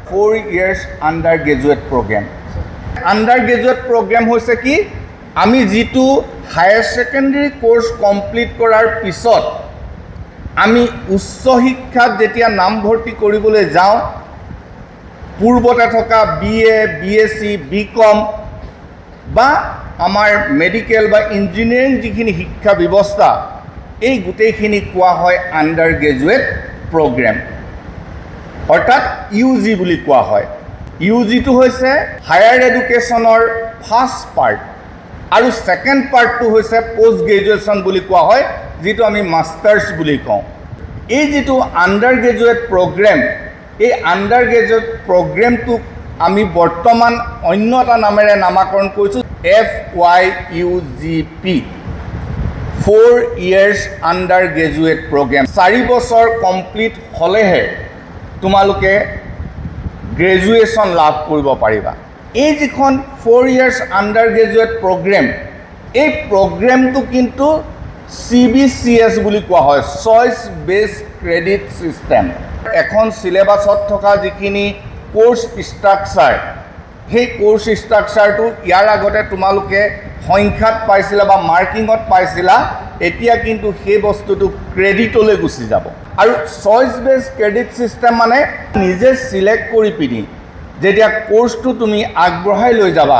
4 years undergraduate program. Undergraduate program hoise ki ami jitu higher secondary course complete korar pisot আমি উচ্চ শিক্ষাত যেতিয়া নাম ভৰ্তি কৰিবলৈ যাওঁ পূৰ্বতে থকা বিএ বিএসসি বিকম বা আমাৰ মেডিকেল বা ইঞ্জিনিয়াৰিং যিখিনি শিক্ষা ব্যৱস্থা এই গোটেইখিনি কোৱা হয় আন্ডাৰ গ্ৰেজুৱেট প্ৰগ্ৰাম অৰ্থাৎ ইউজি বুলি কোৱা হয় ইউজিটো হৈছে হায়াৰ এডুকেশ্যনৰ ফাৰ্ষ্ট পাৰ্ট আৰু সেকেন্ড পাৰ্টটো হৈছে পোষ্ট গ্ৰেজুৱেশ্যন বুলি কোৱা হয় যেটো আমি মাস্টাৰ্স বুলি কওঁ এই যেটো আন্ডাৰ গ্ৰেজুৱেট প্ৰগ্ৰাম এই আন্ডাৰ গ্ৰেজুৱেট প্ৰগ্ৰামটো আমি বৰ্তমান অন্য এটা নামেৰে নামকৰণ কৰিছো FYUGP 4 years undergraduate program 4 বছৰ কমপ্লিট হলেহে তোমালোকে গ্ৰেজুৱেচন লাভ কৰিব পাৰিবা এই যিখন 4 years undergraduate program এই প্ৰগ্ৰামটো কিন্তু CBCS বুলি কোৱা হয় চয়েস বেসড ক্ৰেডিট সিস্টেম এখন সিলেবাসত থকা যিখিনি কোৰ্স স্ট্ৰাকচাৰ সেই কোৰ্স স্ট্ৰাকচাৰটো ইয়াৰ আগতে তোমালোকে সংখ্যাত পাইছিলা বা মাৰ্কিংত পাইছিলা এতিয়া কিন্তু সেই বস্তুটো ক্ৰেডিটলৈ গুছি যাব আৰু চয়েস বেসড ক্ৰেডিট সিস্টেম মানে নিজে সিলেক্ট কৰি পিনি যেতিয়া কোর্সটো তুমি আগবঢ়াই লৈ যাবা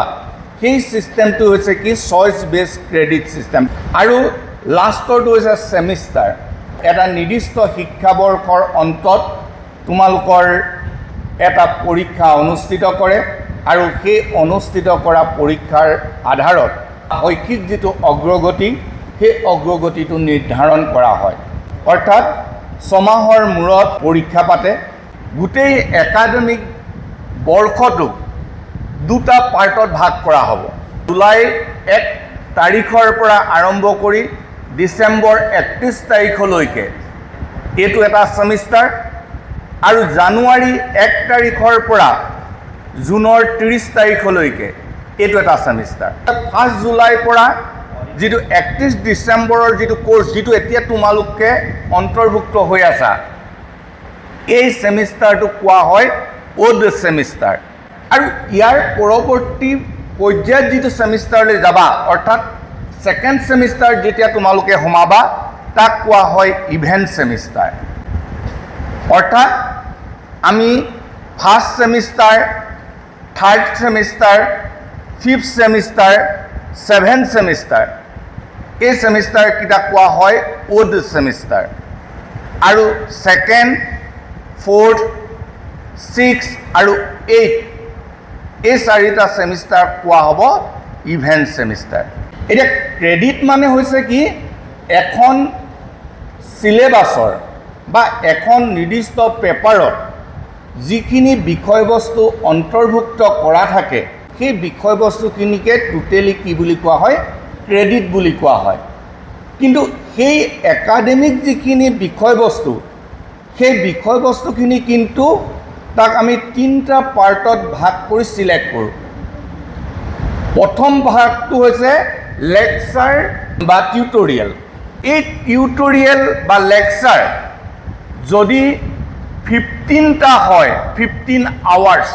সেই সিস্টেমটো হৈছে কি চয়েস বেসড ক্ৰেডিট সিস্টেম আৰু লাষ্টৰটো হৈছে সেমিস্টাৰ এটা নিৰ্দিষ্ট শিক্ষাবৰ্ষৰ অন্তত তোমালোকৰ এটা পৰীক্ষা অনুষ্ঠিত কৰে আৰু সেই অনুষ্ঠিত কৰা পৰীক্ষাৰ আধাৰত শৈক্ষিক যেটো অগ্ৰগতি সেই অগ্ৰগতিটো নিৰ্ধাৰণ কৰা হয় অৰ্থাৎ ছমাহৰ মূৰত পৰীক্ষা পাতে গোটেই একাডেমিক বৰ্ষটো দুটা পাৰ্টত ভাগ কৰা হ'ব জুলাই 1 তাৰিখৰ পৰা আৰম্ভ কৰি ডিসেম্বৰ 31 তাৰিখলৈকে এটো এটা সেমিস্টাৰ আৰু জানুৱাৰী 1 তাৰিখৰ পৰা জুনৰ 30 তাৰিখলৈকে এটো এটা সেমিস্টাৰ 1 জুলাই পৰা যেটো 31 ডিসেম্বৰৰ যেটো কোৰ্স যেটো এতিয়া তোমালোকে অন্তৰ্ভুক্ত হৈ আছা এই সেমিস্টাৰটো কোৱা হয় ওড সেমিস্টাৰ আৰু ইয়াৰ পৰৱৰ্তী পৰ্যায়ত যেটো সেমিস্টাৰলৈ যাবা অৰ্থাৎ সেকেন্ড সেমিস্টাৰ যেতিয়া তোমালোকে হোমাবা তাক কোৱা হয় ইভেন্ট সেমিস্টাৰ অৰ্থাৎ আমি ফাৰ্স্ট সেমিস্টাৰ থাৰ্ড সেমিস্টাৰ ফিফথ সেমিস্টাৰ সেভেন্থ সেমিস্টাৰ এই সেমিস্টাৰ কিটা কোৱা হয় ওড সেমিস্টাৰ আৰু সেকেন্ড ফোৰ্থ সিক্স আৰু 8 এই চাৰিটা সেমিস্টাৰ কোৱা হ'ব ইভেন্ট সেমিস্টাৰ এটা ক্ৰেডিট মানে হৈছে কি এখন সিলেবাসৰ বা এখন নিৰ্দিষ্ট পেপাৰত যিখিনি বিষয়বস্তু অন্তৰ্ভুক্ত কৰা থাকে সেই বিষয়বস্তুখিনিকে টোটালি কি বুলি কোৱা হয় ক্ৰেডিট বুলি কোৱা হয় কিন্তু সেই একাডেমিক যিখিনি বিষয়বস্তু সেই বিষয়বস্তুখিনি কিন্তু তাক আমি তিনটা পাৰ্টত ভাগ কৰি সিলেক্ট কৰোঁ প্ৰথম ভাগটো হৈছে লেকচাৰ বা টিউটোৰিয়েল এই টিউটোৰিয়েল বা লেকচাৰ যদি 15টা হয় 15 hours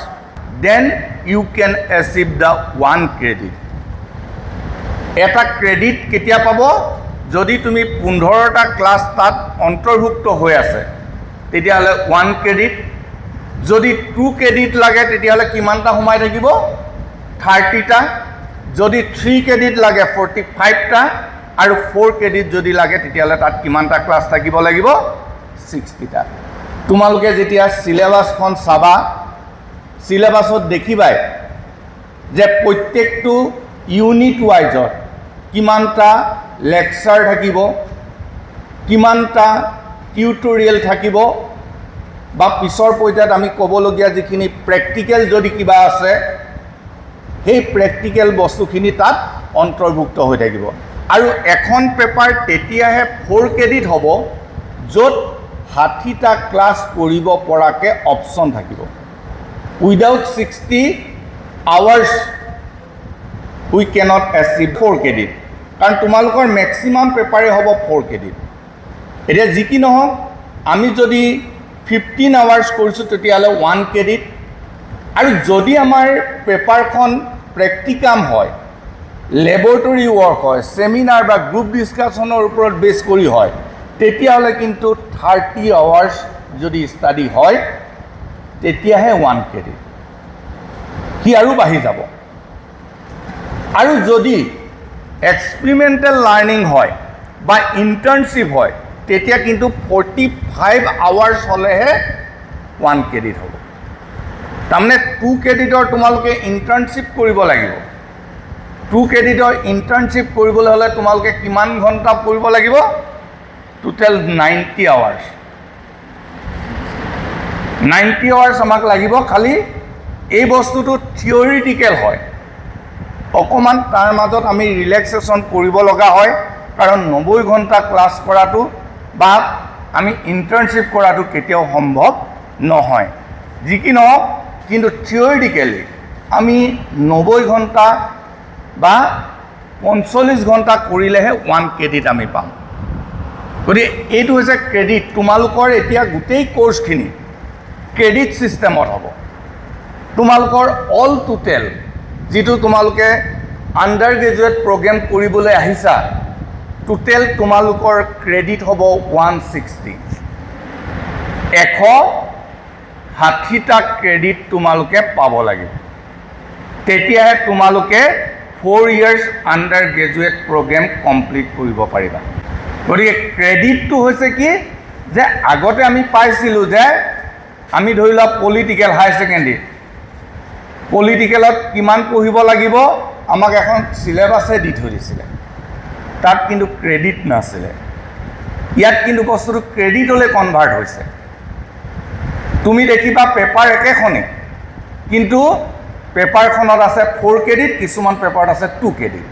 then you can achieve the 1 credit এটা ক্ৰেডিট কেতিয়া পাব যদি তুমি 15টা ক্লাস তাত অন্তৰ্ভুক্ত হৈ আছে তেতিয়ালে 1 ক্ৰেডিট যদি 2 ক্ৰেডিট লাগে তেতিয়ালে কিমানটা সোমাই থাকিব 30টা যদি 3 ক্ৰেডিট লাগে 45টা আৰু 4 ক্ৰেডিট যদি লাগে তেতিয়ালে তাত কিমানটা ক্লাস থাকিব লাগিব 60টা তোমালোকে যেতিয়া সিলেবাসখন চাবা সিলেবাসত দেখিবাই যে প্ৰত্যেকটো ইউনিট ওয়াইজত কিমানটা লেকচাৰ থাকিব কিমানটা টিউটোৰিয়েল থাকিব বা পিছৰ পৰ্যায়ত আমি ক'বলগীয়া যিখিনি প্ৰেক্টিকেল যদি কিবা আছে সেই প্ৰেক্টিকেল বস্তুখিনি তাত অন্তৰ্ভুক্ত হৈ থাকিব আৰু এখন পেপাৰ তেতিয়াহে 4 ক্ৰেডিট হ'ব য'ত 60টা ক্লাস কৰিব পৰাকে অপচন থাকিব without 60 hours we cannot achieve 4 credit কাৰণ তোমালোকৰ ম্যাক্সিমাম পেপাৰে হ'ব 4 credit এটা যি কি নহওক আমি যদি 15 hours কৰিছো তেতিয়ালে 1 credit আৰু যদি আমাৰ পেপাৰখন প্ৰেক্টিকাম হয়, লেবৰেটৰী ৱৰ্ক হয়, সেমিনাৰ বা গ্ৰুপ ডিছকাশ্যনৰ ওপৰত বেছ কৰি হয়, তেতিয়াহ'লে কিন্তু 30 আৱাৰ্ছ যদি ষ্টাডি হয় তেতিয়াহে 1 ক্ৰেডিট কি আৰু বাঢ়ি যাব। আৰু যদি এক্সপেৰিমেণ্টেল লাৰ্ণিং হয় বা ইণ্টাৰ্ণশ্বিপ হয় তেতিয়া কিন্তু 45 আৱাৰ্ছ হ'লেহে 1 ক্ৰেডিট হ'ব। তাৰমানে 2 ক্ৰেডিটৰ তোমালোকে ইণ্টাৰ্ণশ্বিপ কৰিব লাগিব। 2 ক্ৰেডিটৰ ইণ্টাৰ্ণশ্বিপ কৰিবলৈ হ'লে তোমালোকে কিমান ঘণ্টা কৰিব লাগিব? Total 90 hours. 90 আৱাৰ্ছ আমাক লাগিব। খালি এই বস্তুটো থিয়ৰিটিকেল হয়, অকণমান তাৰ মাজত আমি ৰিলেক্সেশ্যন কৰিব লগা হয়, কাৰণ 90 ঘণ্টা ক্লাছ কৰাটো বা আমি ইণ্টাৰ্ণশ্বিপ কৰাটো কেতিয়াও সম্ভৱ নহয়। যি কি নহওক কিন্তু থিয়ৰিটিকেলি আমি 90 ঘণ্টা বা 45 ঘণ্টা কৰিলেহে 1 ক্ৰেডিট আমি পাম। গতিকে এইটো হৈছে ক্ৰেডিট। তোমালোকৰ এতিয়া গোটেই কোৰ্চখিনি ক্ৰেডিট ছিষ্টেমত হ'ব। তোমালোকৰ অল টোটেল যিটো তোমালোকে আণ্ডাৰ গ্ৰেজুৱেট প্ৰগ্ৰেম কৰিবলৈ আহিছা, টোটেল তোমালোকৰ ক্ৰেডিট হ'ব 160। 160টা ক্ৰেডিট তোমালোকে পাব লাগিব, তেতিয়াহে তোমালোকে 4 years undergraduate programme complete কৰিব পাৰিবা। গতিকে ক্ৰেডিটটো হৈছে কি যে আগতে আমি পাইছিলোঁ যে আমি ধৰি লোৱা পলিটিকেল হায়াৰ ছেকেণ্ডেৰী, পলিটিকেলত কিমান পঢ়িব লাগিব আমাক এখন চিলেবাছে দি থৈ দিছিলে, তাত কিন্তু ক্ৰেডিট নাছিলে। ইয়াত কিন্তু বস্তুটো ক্ৰেডিটলৈ কনভাৰ্ট হৈছে। তুমি দেখিবা পেপাৰ একেখনেই, কিন্তু পেপাৰখনত আছে 4 ক্ৰেডিট, কিছুমান পেপাৰত আছে 2 ক্ৰেডিট।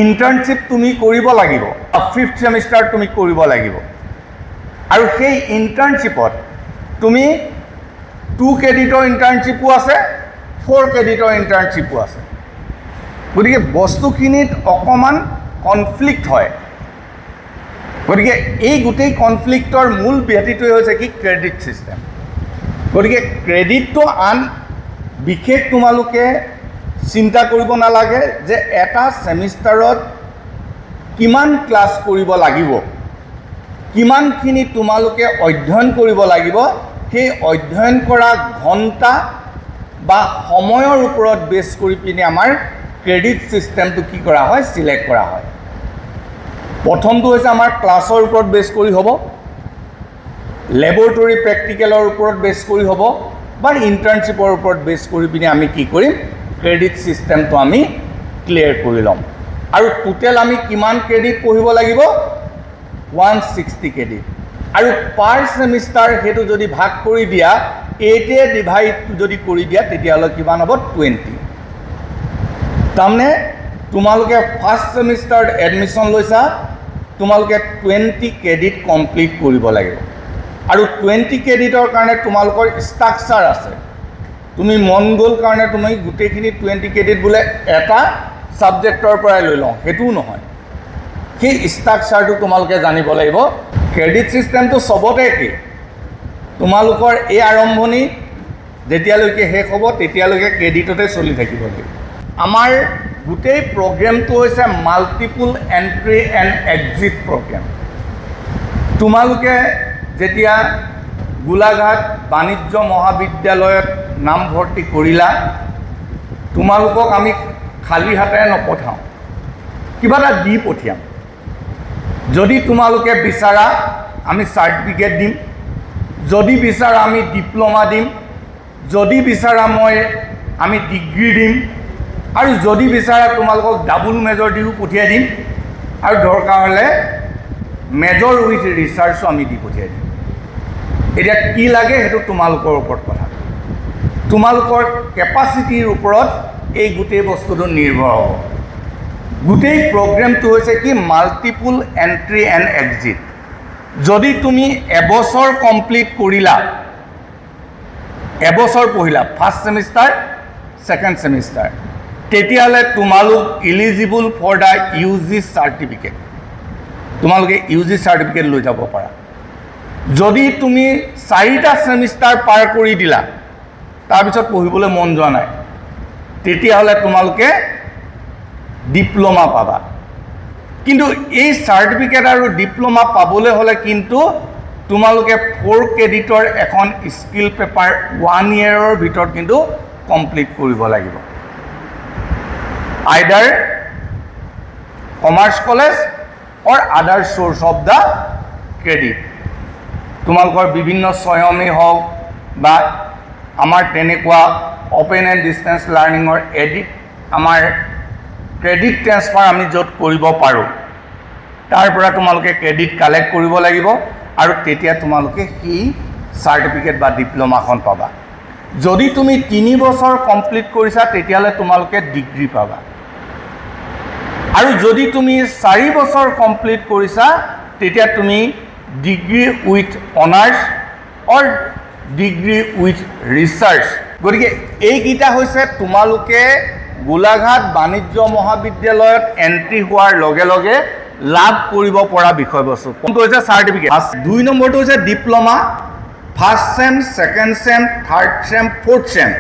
ইণ্টাৰ্ণশ্বিপ তুমি কৰিব লাগিব, 5th ছেমিষ্টাৰ তুমি কৰিব লাগিব, আৰু সেই ইণ্টাৰ্ণশ্বিপত তুমি 2 ক্ৰেডিটৰ ইণ্টাৰ্ণশ্বিপো আছে, 4 ক্ৰেডিটৰ ইণ্টাৰ্ণশ্বিপো আছে। গতিকে বস্তুখিনিত অকণমান কনফ্লিক্ট হয়। গতিকে এই গোটেই কনফ্লিক্টৰ মূল ভেটিটোৱে হৈছে কি ক্ৰেডিট ছিষ্টেম। গতিকে ক্ৰেডিটটো আন বিশেষ তোমালোকে চিন্তা কৰিব নালাগে যে এটা ছেমিষ্টাৰত কিমান ক্লাছ কৰিব লাগিব, কিমানখিনি তোমালোকে অধ্যয়ন কৰিব লাগিব, সেই অধ্যয়ন কৰা ঘণ্টা বা সময়ৰ ওপৰত বেছ কৰি পিনে আমাৰ ক্ৰেডিট ছিষ্টেমটো কি কৰা হয়, চিলেক্ট কৰা হয়। প্ৰথমটো হৈছে আমাৰ ক্লাছৰ ওপৰত বেছ কৰি হ'ব, লেবৰেটৰী প্ৰেক্টিকেলৰ ওপৰত বেছ কৰি হ'ব, বা ইণ্টাৰ্ণশ্বিপৰ ওপৰত বেছ কৰি পিনে আমি কি কৰিম, ক্ৰেডিট ছিষ্টেমটো আমি ক্লিয়াৰ কৰি ল'ম। আৰু টোটেল আমি কিমান ক্ৰেডিট পঢ়িব লাগিব? 160 ক্ৰেডিট। আৰু পাৰ ছেমিষ্টাৰ সেইটো যদি ভাগ কৰি দিয়া, 8 ডিভাইড যদি কৰি দিয়া তেতিয়াহ'লে কিমান হ'ব? 20। তাৰমানে তোমালোকে ফাৰ্ষ্ট ছেমিষ্টাৰত এডমিশ্যন লৈছা, তোমালোকে 20 ক্ৰেডিট কমপ্লিট কৰিব লাগিব। আৰু 20 ক্ৰেডিটৰ কাৰণে তোমালোকৰ ষ্ট্ৰাকচাৰ আছে। তুমি মন গ'ল কাৰণে তুমি গোটেইখিনি 20 ক্ৰেডিট বোলে এটা ছাবজেক্টৰ পৰাই লৈ লওঁ, সেইটোও নহয়। সেই ষ্ট্ৰাকচাৰটো তোমালোকে জানিব লাগিব। ক্ৰেডিট ছিষ্টেমটো চবতে কি, তোমালোকৰ এই আৰম্ভণি যেতিয়ালৈকে শেষ হ'ব তেতিয়ালৈকে ক্ৰেডিটতে চলি থাকিব লাগিব। আমাৰ গোটেই প্ৰগ্ৰেমটো হৈছে multiple entry and exit programme. তোমালোকে যেতিয়া গোলাঘাট বাণিজ্য মহাবিদ্যালয়ত নামভৰ্তি কৰিলা, তোমালোকক আমি খালী হাতেৰে নপঠাওঁ, কিবা এটা দি পঠিয়াম। যদি তোমালোকে বিচাৰা আমি চাৰ্টিফিকেট দিম, যদি বিচাৰা আমি ডিপ্ল'মা দিম, যদি বিচাৰা আমি ডিগ্ৰী দিম, আৰু যদি বিচাৰা তোমালোকক ডাবল মেজৰ দিও পঠিয়াই দিম, আৰু দৰকাৰ হ'লে মেজৰ উইথ ৰিচাৰ্চো আমি দি পঠিয়াই দিম। এতিয়া কি লাগে সেইটো তোমালোকৰ ওপৰত কথা, তোমালোকৰ কেপাচিটিৰ ওপৰত এই গোটেই বস্তুটো নিৰ্ভৰ হ'ব। গোটেই প্ৰগ্ৰেমটো হৈছে কি মাল্টিপুল এণ্ট্ৰি এণ্ড এক্সিট। যদি তুমি এবছৰ কমপ্লিট কৰিলা, এবছৰ পঢ়িলা, ফাৰ্ষ্ট ছেমিষ্টাৰ ছেকেণ্ড ছেমিষ্টাৰ, তেতিয়াহ'লে তোমালোক eligible for the UG certificate, তোমালোকে UG চাৰ্টিফিকেট লৈ যাব পাৰা। যদি তুমি 4টা ছেমিষ্টাৰ পাৰ কৰি দিলা, তাৰপিছত পঢ়িবলৈ মন যোৱা নাই তেতিয়াহ'লে তোমালোকে ডিপ্ল'মা পাবা কিন্তু এই চাৰ্টিফিকেট আৰু ডিপ্ল'মা পাবলৈ হ'লে কিন্তু তোমালোকে 4 ক্ৰেডিটৰ এখন স্কিল পেপাৰ 1 ইয়েৰৰ ভিতৰত কিন্তু কমপ্লিট কৰিব লাগিব আইদাৰ কমাৰ্চ কলেজ অৰ আদাৰ সোৰ্স অফ দ্য ক্ৰেডিট তোমালোকৰ বিভিন্ন স্বয়মে হওক বা আমাৰ তেনেকুৱা ওপেন এণ্ড ডিষ্টেন্স লাৰ্ণিঙৰ এডিট আমাৰ ক্ৰেডিট ট্ৰান্সফাৰ আমি য'ত কৰিব পাৰোঁ তাৰ পৰা তোমালোকে ক্ৰেডিট কালেক্ট কৰিব লাগিব আৰু তেতিয়া তোমালোকে সেই চাৰ্টিফিকেট বা ডিপ্ল'মাখন পাবা যদি তুমি 3 বছৰ কমপ্লিট কৰিছা তেতিয়াহ'লে তোমালোকে ডিগ্ৰী পাবা আৰু যদি তুমি 4 বছৰ কমপ্লিট কৰিছা তেতিয়া তুমি degree with honours or degree with research গতিকে এইকেইটা হৈছে তোমালোকে গোলাঘাট বাণিজ্য মহাবিদ্যালয়ত এন্ট্ৰি হোৱাৰ লগে লগে লাভ কৰিব পৰা বিষয়বস্তু কোনটো হৈছে চাৰ্টিফিকেট 2 নম্বৰটো হৈছে diploma first sem second sem third sem fourth sem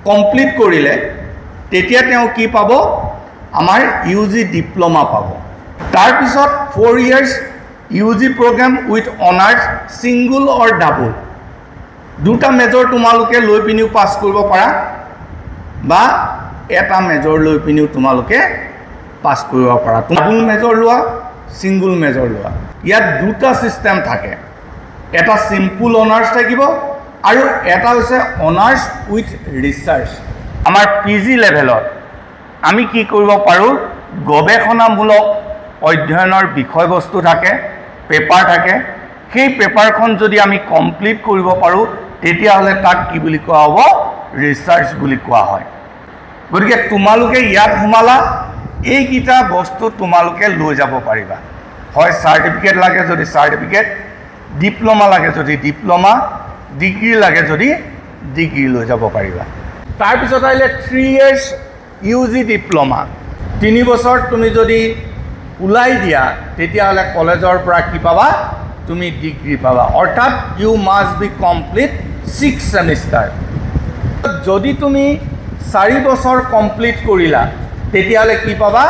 complete কৰিলে তেতিয়া তেওঁ কি পাব আমাৰ ইউজি ডিপ্ল'মা পাব তাৰপিছত 4 years UG programme with honours single or double দুটা মেজৰ তোমালোকে লৈ পিনিও পাছ কৰিব পাৰা বা এটা মেজৰ লৈ পিনিও তোমালোকে পাছ কৰিব পাৰা ডাবল মেজৰ লোৱা ছিংগুল মেজৰ লোৱা ইয়াত দুটা সিস্টেম থাকে এটা সিম্পল অনাৰ্ছ থাকিব আৰু এটা হৈছে অনাৰ্ছ উইথ ৰিচাৰ্চ আমাৰ পিজি লেভেলত আমি কি কৰিব পাৰোঁ গৱেষণামূলক অধ্যয়নৰ বিষয়বস্তু থাকে পেপাৰ থাকে সেই পেপাৰখন যদি আমি কমপ্লিট কৰিব পাৰোঁ তেতিয়াহ'লে তাক কি বুলি কোৱা হ'ব ৰিচাৰ্চ বুলি কোৱা হয় গতিকে তোমালোকে ইয়াত সোমালা এইকেইটা বস্তু তোমালোকে লৈ যাব পাৰিবা হয় চাৰ্টিফিকেট লাগে যদি চাৰ্টিফিকেট ডিপ্ল'মা লাগে যদি ডিপ্ল'মা ডিগ্ৰী লাগে যদি ডিগ্ৰী লৈ যাব পাৰিবা তাৰপিছত আহিলে 3 ইয়াৰ্ছ ইউজি ডিপ্ল'মা 3 বছৰ তুমি যদি ওলাই দিয়া তেতিয়াহ'লে কলেজৰ পৰা কি পাবা তুমি ডিগ্ৰী পাবা অৰ্থাৎ you must be complete 6 semester যদি তুমি 4 বছৰ কমপ্লিট কৰিলা তেতিয়াহ'লে কি পাবা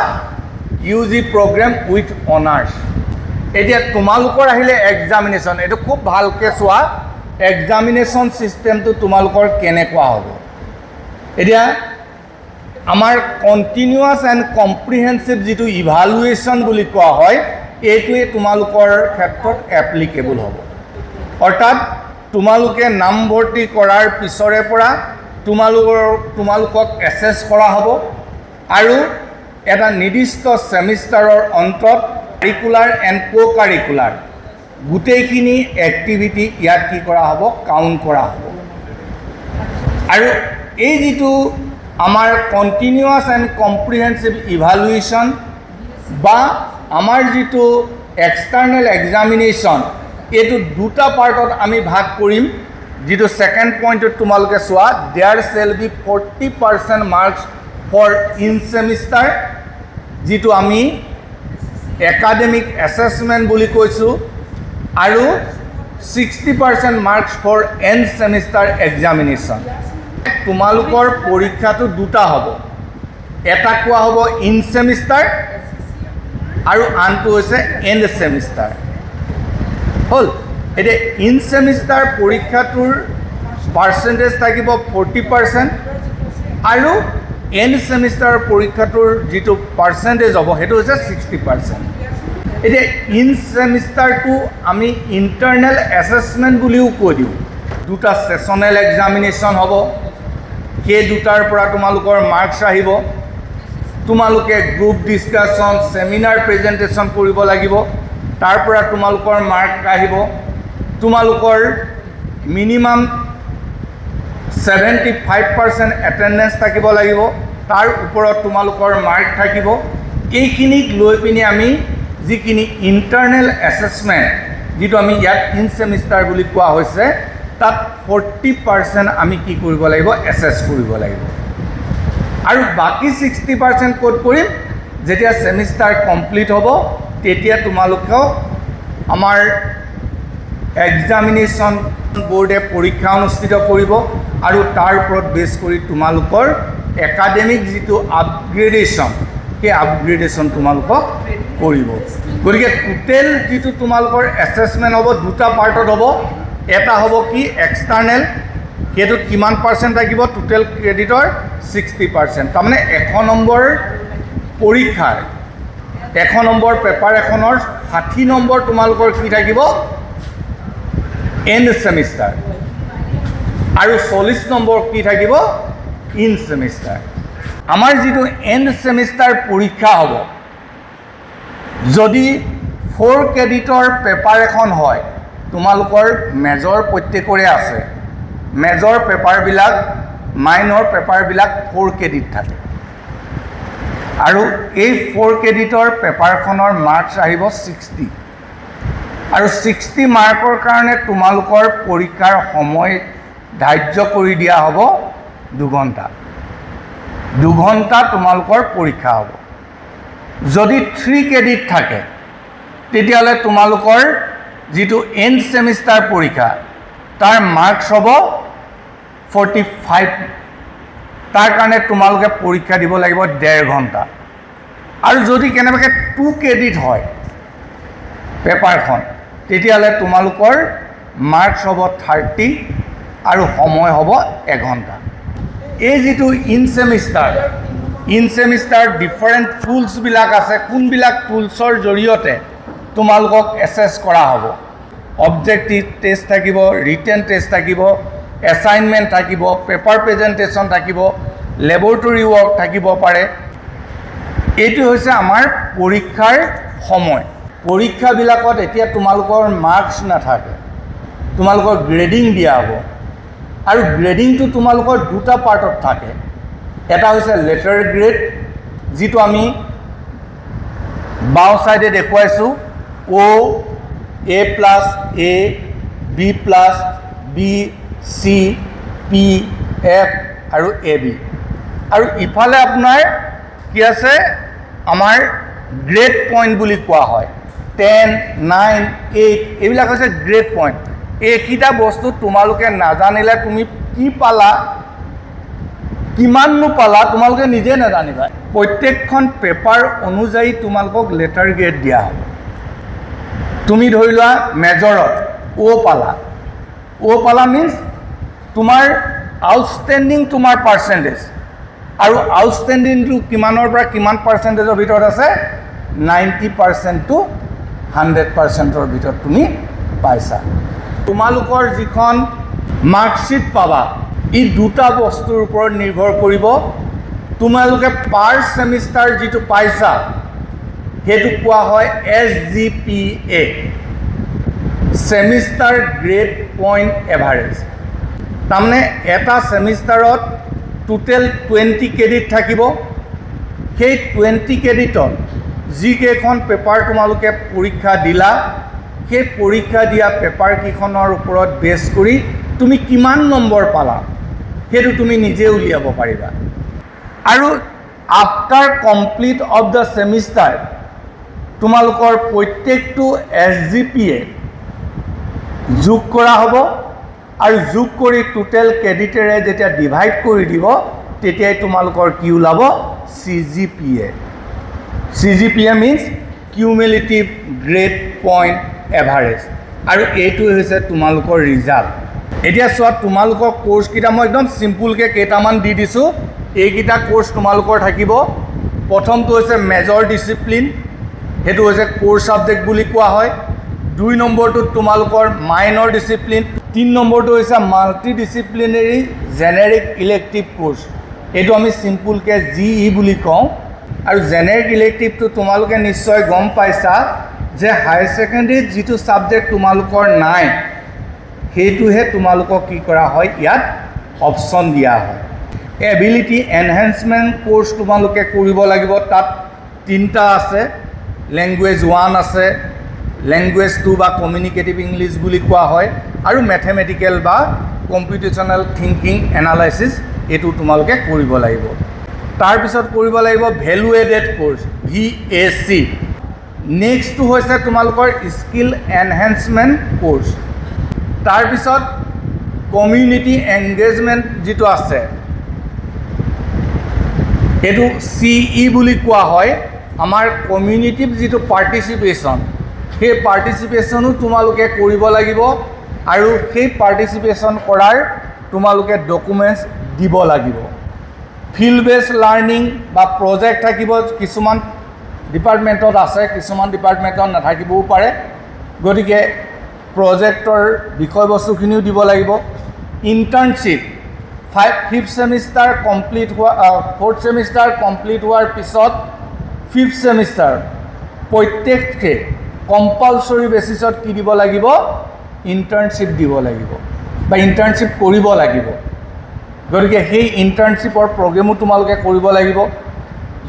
ইউজি প্ৰগ্ৰাম উইথ অনাৰ্ছ এতিয়া তোমালোকৰ আহিলে এক্সামিনেশ্যন এইটো খুব ভালকৈ চোৱা এক্সামিনেশ্যন চিষ্টেমটো তোমালোকৰ কেনেকুৱা হ'ব এতিয়া আমাৰ কণ্টিনিউৱাছ এণ্ড কম্প্ৰিহেনচিভ যিটো ইভালুৱেশ্যন বুলি কোৱা হয় এইটোৱে তোমালোকৰ ক্ষেত্ৰত এপ্লিকেবল হ'ব অৰ্থাৎ তোমালোকে নাম ভৰ্তি কৰাৰ পিছৰে পৰা তোমালোকক এছেছ কৰা হ'ব আৰু এটা নিৰ্দিষ্ট সেমিষ্টাৰৰ অন্তত কাৰিকুলাৰ এণ্ড কো কাৰিকুলাৰ গোটেইখিনি এক্টিভিটি ইয়াত কি কৰা হ'ব কাউণ্ট কৰা হ'ব আৰু এই যিটো আমাৰ কণ্টিনিউৱাছ এণ্ড কম্প্ৰিহেনচিভ ইভালুৱেশ্যন বা আমাৰ যিটো এক্সটাৰ্নেল এক্সামিনেশ্যন এইটো দুটা পাৰ্টত আমি ভাগ কৰিম যিটো ছেকেণ্ড পইণ্টত তোমালোকে চোৱা there shall be 40% marks for in semester যিটো আমি একাডেমিক এছেছমেণ্ট বুলি কৈছোঁ আৰু 60% marks for end semester examination তোমালোকৰ পৰীক্ষাটো দুটা হ'ব এটা কোৱা হ'ব ইন সেমিষ্টাৰ আৰু আনটো হৈছে এণ্ড সেমিষ্টাৰ হ'ল এতিয়া ইন সেমিষ্টাৰ পৰীক্ষাটোৰ পাৰ্চেণ্টেজ থাকিব 40% আৰু এণ্ড সেমিষ্টাৰ পৰীক্ষাটোৰ যিটো পাৰ্চেণ্টেজ হ'ব সেইটো হৈছে 60% এতিয়া ইন সেমিষ্টাৰটো আমি ইণ্টাৰনেল এছেছমেণ্ট বুলিও কৈ দিওঁ দুটা ছেছনেল এক্সামিনেশ্যন হ'ব সেই দুটাৰ পৰা তোমালোকৰ মাৰ্কছ আহিব তোমালোকে গ্ৰুপ ডিছকাশ্যন ছেমিনাৰ প্ৰেজেণ্টেশ্যন কৰিব লাগিব তাৰ পৰা তোমালোকৰ মাৰ্ক আহিব তোমালোকৰ মিনিমাম 75% এটেণ্ডেঞ্চ থাকিব লাগিব তাৰ ওপৰত তোমালোকৰ মাৰ্ক থাকিব এইখিনিক লৈ পিনি আমি যিখিনি ইণ্টাৰনেল এছেছমেণ্ট যিটো আমি ইয়াত ইন সেমিষ্টাৰ বুলি কোৱা হৈছে তাত 40% আমি কি কৰিব লাগিব এছেছ কৰিব লাগিব আৰু বাকি 60% ক'ত কৰিম যেতিয়া সেমিষ্টাৰ কমপ্লিট হ'ব তেতিয়া তোমালোকক আমাৰ এক্সামিনেশ্যন বোৰ্ডে পৰীক্ষা অনুষ্ঠিত কৰিব আৰু তাৰ ওপৰত বেছ কৰি তোমালোকৰ একাডেমিক যিটো আপগ্ৰেডেশ্যন সেই আপগ্ৰেডেশ্যন তোমালোকক কৰিব গতিকে টোটেল যিটো তোমালোকৰ এছেছমেণ্ট হ'ব দুটা পাৰ্টত হ'ব এটা হ'ব কি এক্সটাৰ্নেল সেইটোত কিমান পাৰ্চেণ্ট থাকিব টোটেল ক্ৰেডিটৰ 60% তাৰমানে 100 নম্বৰ পৰীক্ষাৰ 100 নম্বৰ পেপাৰ এখনৰ 60 নম্বৰ তোমালোকৰ কি থাকিব এণ্ড ছেমিষ্টাৰ আৰু 40 নম্বৰ কি থাকিব ইন ছেমিষ্টাৰ আমাৰ যিটো এণ্ড ছেমিষ্টাৰ পৰীক্ষা হ'ব যদি 4 ক্ৰেডিটৰ পেপাৰ এখন হয় তোমালোকৰ মেজৰ প্ৰত্যেকৰে আছে মেজৰ পেপাৰবিলাক মাইনৰ পেপাৰবিলাক 4 ক্ৰেডিট থাকে আৰু এই 4 ক্ৰেডিটৰ পেপাৰখনৰ মাৰ্কছ আহিব 60 আৰু 60 মাৰ্কৰ কাৰণে তোমালোকৰ পৰীক্ষাৰ সময় ধাৰ্য কৰি দিয়া হ'ব 2 ঘণ্টা 2 ঘণ্টা তোমালোকৰ পৰীক্ষা হ'ব যদি 3 ক্ৰেডিট থাকে তেতিয়াহ'লে তোমালোকৰ যিটো এণ্ড ছেমিষ্টাৰ পৰীক্ষা তাৰ মাৰ্কছ হ'ব 45 তাৰ কাৰণে তোমালোকে পৰীক্ষা দিব লাগিব 1.5 ঘণ্টা আৰু যদি কেনেবাকৈ 2 ক্ৰেডিট হয় পেপাৰখন তেতিয়াহ'লে তোমালোকৰ মাৰ্কছ হ'ব 30 আৰু সময় হ'ব 1 ঘণ্টা এই যিটো ইন ছেমিষ্টাৰ ডিফাৰেণ্ট টুলছবিলাক আছে কোনবিলাক টুলছৰ জৰিয়তে তোমালোকক এছেছ কৰা হ'ব অবজেক্টিভ টেষ্ট থাকিব ৰিটেন টেষ্ট থাকিব এছাইনমেণ্ট থাকিব পেপাৰ প্ৰেজেণ্টেশ্যন থাকিব লেবৰেটৰী ৱৰ্ক থাকিব পাৰে এইটো হৈছে আমাৰ পৰীক্ষাৰ সময় পৰীক্ষাবিলাকত এতিয়া তোমালোকৰ মাৰ্কছ নাথাকে তোমালোকৰ গ্ৰেডিং দিয়া হ'ব আৰু গ্ৰেডিংটো তোমালোকৰ দুটা পাৰ্টত থাকে এটা হৈছে লেটাৰ গ্ৰেড যিটো আমি বাওঁ চাইডে দেখুৱাইছোঁ A+, A, B+, B, C, P, F আৰু AB আৰু ইফালে আপোনাৰ কি আছে আমাৰ গ্ৰেড পইণ্ট বুলি কোৱা হয় 10, 9, 8 এইবিলাক হৈছে গ্ৰেড পইণ্ট এইকেইটা বস্তু তোমালোকে নাজানিলে তুমি কি পালা কিমাননো পালা তোমালোকে নিজে নাজানিবা প্ৰত্যেকখন পেপাৰ অনুযায়ী তোমালোকক লেটাৰ গ্ৰেড দিয়া হ'ব তুমি ধৰি লোৱা মেজৰত অ' পালা মিন্স তোমাৰ আউটষ্টেণ্ডিং তোমাৰ পাৰ্চেণ্টেজ আৰু আউটষ্টেণ্ডিংটো কিমানৰ পৰা কিমান পাৰ্চেণ্টেজৰ ভিতৰত আছে 90% to 100%ৰ ভিতৰত তুমি পাইছা তোমালোকৰ যিখন মাৰ্কশ্বিট পাবা এই দুটা বস্তুৰ ওপৰত নিৰ্ভৰ কৰিব তোমালোকে পাৰ ছেমিষ্টাৰ যিটো পাইছা সেইটো কোৱা হয় SGPA semester grade point average তাৰমানে এটা ছেমিষ্টাৰত টোটেল 20 ক্ৰেডিট থাকিব সেই 20 ক্ৰেডিটত যিকেইখন পেপাৰ তোমালোকে পৰীক্ষা দিলা সেই পৰীক্ষা দিয়া পেপাৰকেইখনৰ ওপৰত বেছ কৰি তুমি কিমান নম্বৰ পালা সেইটো তুমি নিজে উলিয়াব পাৰিবা আৰু after complete of the semester তোমালোকৰ প্ৰত্যেকটো SGPA যোগ কৰা হ'ব আৰু যোগ কৰি টোটেল ক্ৰেডিটেৰে যেতিয়া ডিভাইড কৰি দিব তেতিয়াই তোমালোকৰ কি ওলাব CGPA means cumulative grade point average আৰু এইটো হৈছে তোমালোকৰ ৰিজাল্ট এতিয়া চোৱা তোমালোকৰ কোৰ্চকেইটা মই একদম চিম্পুলকৈ কেইটামান দি দিছোঁ এইকেইটা কোৰ্চ তোমালোকৰ থাকিব প্ৰথমটো হৈছে মেজৰ ডিচিপ্লিন সেইটো হৈছে কোৰ ছাবজেক্ট বুলি কোৱা হয় 2 নম্বৰটোত তোমালোকৰ মাইনৰ ডিচিপ্লিন 3 নম্বৰটো হৈছে multi disciplinary generic elective course এইটো আমি চিম্পুলকৈ GE বুলি কওঁ আৰু জেনেৰিক ইলেক্টিভটো তোমালোকে নিশ্চয় গম পাইছা যে হায়াৰ ছেকেণ্ডেৰীত যিটো ছাবজেক্ট তোমালোকৰ নাই সেইটোহে তোমালোকক কি কৰা হয় ইয়াত অপশ্যন দিয়া হয় এবিলিটি এনহেন্সমেণ্ট কোৰ্চ তোমালোকে কৰিব লাগিব তাত 3টা আছে লেংগুৱেজ 1 আছে লেংগুৱেজ 2 বা কমিউনিকেটিভ ইংলিছ বুলি কোৱা হয় আৰু মেথমেটিকেল বা কম্পিউটেশ্যনেল থিংকিং এনালাইচিছ এইটো তোমালোকে কৰিব লাগিব তাৰপিছত কৰিব লাগিব ভেলু এডেড কোৰ্চ VAC নেক্সটটো হৈছে তোমালোকৰ স্কিল এনহেন্সমেণ্ট কোৰ্চ তাৰপিছত কমিউনিটি এংগেজমেণ্ট যিটো আছে এইটো CE বুলি কোৱা হয় আমাৰ কমিউনিটিভ যিটো পাৰ্টিচিপেশ্যন সেই পাৰ্টিচিপেশ্যনো তোমালোকে কৰিব লাগিব আৰু সেই পাৰ্টিচিপেশ্যন কৰাৰ তোমালোকে ডকুমেণ্টছ দিব লাগিব ফিল্ড বেছ লাৰ্ণিং বা প্ৰজেক্ট থাকিব কিছুমান ডিপাৰ্টমেণ্টত আছে কিছুমান ডিপাৰ্টমেণ্টত নাথাকিবও পাৰে গতিকে প্ৰজেক্টৰ বিষয়বস্তুখিনিও দিব লাগিব ইণ্টাৰ্ণশ্বিপ 5th সেমিষ্টাৰ কমপ্লিট হোৱা 4th সেমিষ্টাৰ কমপ্লিট হোৱাৰ পিছত 5th সেমিষ্টাৰ প্ৰত্যেককে কম্পালসৰি বেচিছত কি দিব লাগিব ইণ্টাৰ্ণশ্বিপ দিব লাগিব বা ইণ্টাৰ্ণশ্বিপ কৰিব লাগিব গতিকে সেই ইণ্টাৰ্ণশ্বিপৰ প্ৰগ্ৰেমো তোমালোকে কৰিব লাগিব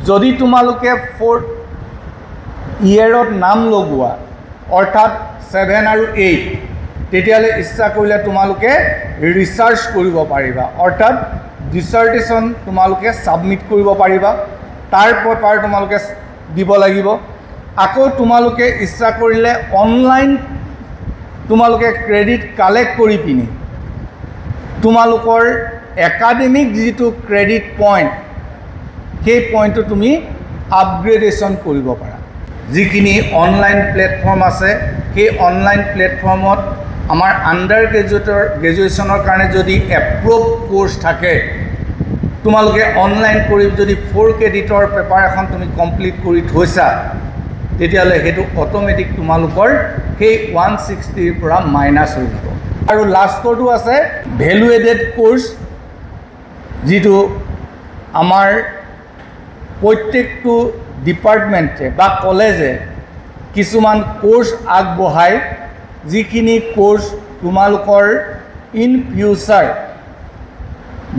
যদি তোমালোকে 4th ইয়াৰত নাম লগোৱা অৰ্থাৎ 7 আৰু 8 তেতিয়ালে ইচ্ছা কৰিলে তোমালোকে ৰিসাৰ্চ কৰিব পাৰিবা অৰ্থাৎ ডিসাৰ্টেশন তোমালোকে সাবমিট কৰিব পাৰিবা তাৰ পেপাৰ তোমালোকে দিব লাগিব আকৌ তোমালোকে ইচ্ছা কৰিলে অনলাইন তোমালোকে ক্ৰেডিট কালেক্ট কৰি পিনি তোমালোকৰ একাডেমিক যিটো ক্ৰেডিট পইণ্ট সেই পইণ্টটো তুমি আপগ্ৰেডেশ্যন কৰিব পাৰা যিখিনি অনলাইন প্লেটফৰ্ম আছে সেই অনলাইন প্লেটফৰ্মত আমাৰ আন্ডাৰ গ্ৰেজুৱেশ্যনৰ কাৰণে যদি এপ্ৰুভ কোৰ্স থাকে তোমালোকে অনলাইন কৰি যদি 4 ক্ৰেডিটৰ পেপাৰ এখন তুমি কমপ্লিট কৰি থৈছা তেতিয়ালে হেতু অটোমেটিক তোমালোকৰ সেই 160 ৰ পৰা মাইনাস হৈ যাব আৰু লাষ্টটো আছে ভ্যালু এডেড কোৰ্স যিটো আমাৰ প্ৰত্যেকটো ডিপাৰ্টমেণ্টে বা কলেজে কিছুমান কোৰ্স আগবঢ়াই যিখিনি কোৰ্স তোমালোকৰ ইন ফিউচাৰ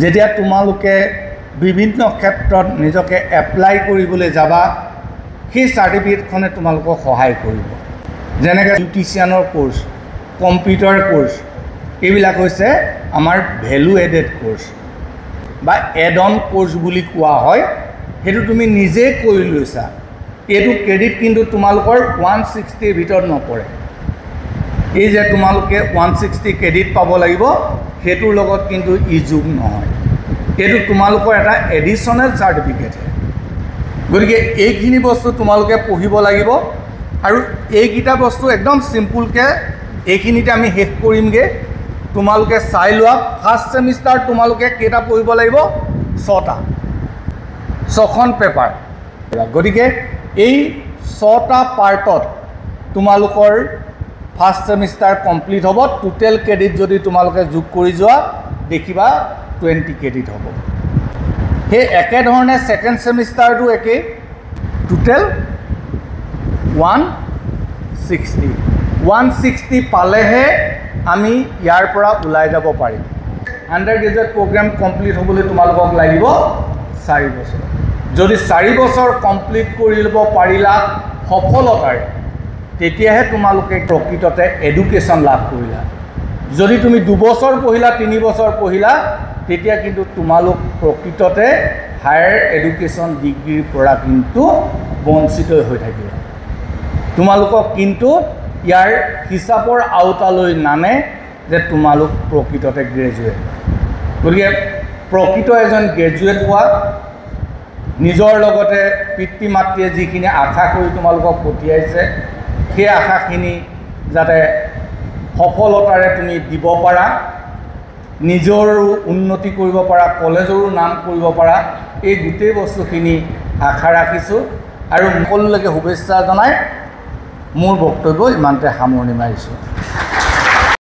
যেতিয়া তোমালোকে বিভিন্ন ক্ষেত্ৰত নিজকে এপ্লাই কৰিবলৈ যাবা সেই সাৰ্টিফিকেটখনে তোমালোকক সহায় কৰিব যেনেকৈ বিউটিচিয়ানৰ কোৰ্স কম্পিউটাৰ কোৰ্স এইবিলাক হৈছে আমাৰ ভ্যালু এডেড কোৰ্স বা এড অন কোৰ্স বুলি কোৱা হয় হেতু তুমি নিজে কৰি লৈছা এটো ক্ৰেডিট কিন্তু তোমালোকৰ 160 ৰ ভিতৰত নপৰে এই যে তোমালোকে 160 ক্ৰেডিট পাব লাগিব হেতুৰ লগত কিন্তু ইযোগ নহয় এটো তোমালোকৰ এটা এডিশনাল সাৰ্টিফিকেট গতিকে এইখিনি বস্তু তোমালোকে পঢ়িব লাগিব আৰু এইকিটা বস্তু একদম সিম্পল কে এইখিনিতে আমি শেষ কৰিমগে তোমালোকে চাই লোৱা ফাৰ্স্ট সেমিষ্টাৰ তোমালোকে কেটা পঢ়িব লাগিব 6টা 6খন পেপাৰ গতিকে এই 6টা পাৰ্টত তোমালোকৰ ফাৰ্স্ট সেমিষ্টাৰ কমপ্লিট হ'ব টোটাল ক্ৰেডিট যদি তোমালোকে যোগ কৰি যোৱা দেখিবা 20 ক্ৰেডিট হ'ব হে একে ধৰণে সেকেন্ড সেমিষ্টাৰটো একে টোটাল 160 পালেহে আমি ইয়াৰ পৰা ওলাই যাব পাৰিম আন্ডাৰ গ্ৰেজুৱেট প্ৰগ্ৰাম কমপ্লিট হ'বলৈ তোমালোকক লাগিব 4 বছৰ যদি 4 বছৰ কমপ্লিট কৰি ল'ব পাৰিলা সফলতাৰে তেতিয়াহে তোমালোকে প্ৰকৃততে এডুকেশ্যন লাভ কৰিলা যদি তুমি 2 বছৰ পঢ়িলা 3 বছৰ পঢ়িলা তেতিয়া কিন্তু তোমালোক প্ৰকৃততে হায়াৰ এডুকেশ্যন ডিগ্ৰীৰ পৰা কিন্তু বঞ্চিত হৈ থাকিব তোমালোকক কিন্তু ইয়াৰ হিচাপৰ আওতালৈ নানে যে তোমালোক প্ৰকৃততে গ্ৰেজুৱেট গতিকে প্ৰকৃত এজন গ্ৰেজুৱেট হোৱা নিজৰ লগতে পিতৃ মাতৃয়ে যিখিনি আশা কৰি তোমালোকক পঠিয়াইছে সেই আশাখিনি যাতে সফলতাৰে তুমি দিব পাৰা নিজৰ উন্নতি কৰিব পাৰা কলেজৰো নাম কৰিব পাৰা এই গোটেই বস্তুখিনি আশা ৰাখিছো আৰু সকলোলৈকে শুভেচ্ছা জনাই মোৰ বক্তব্য ইমানতে সামৰণি মাৰিছো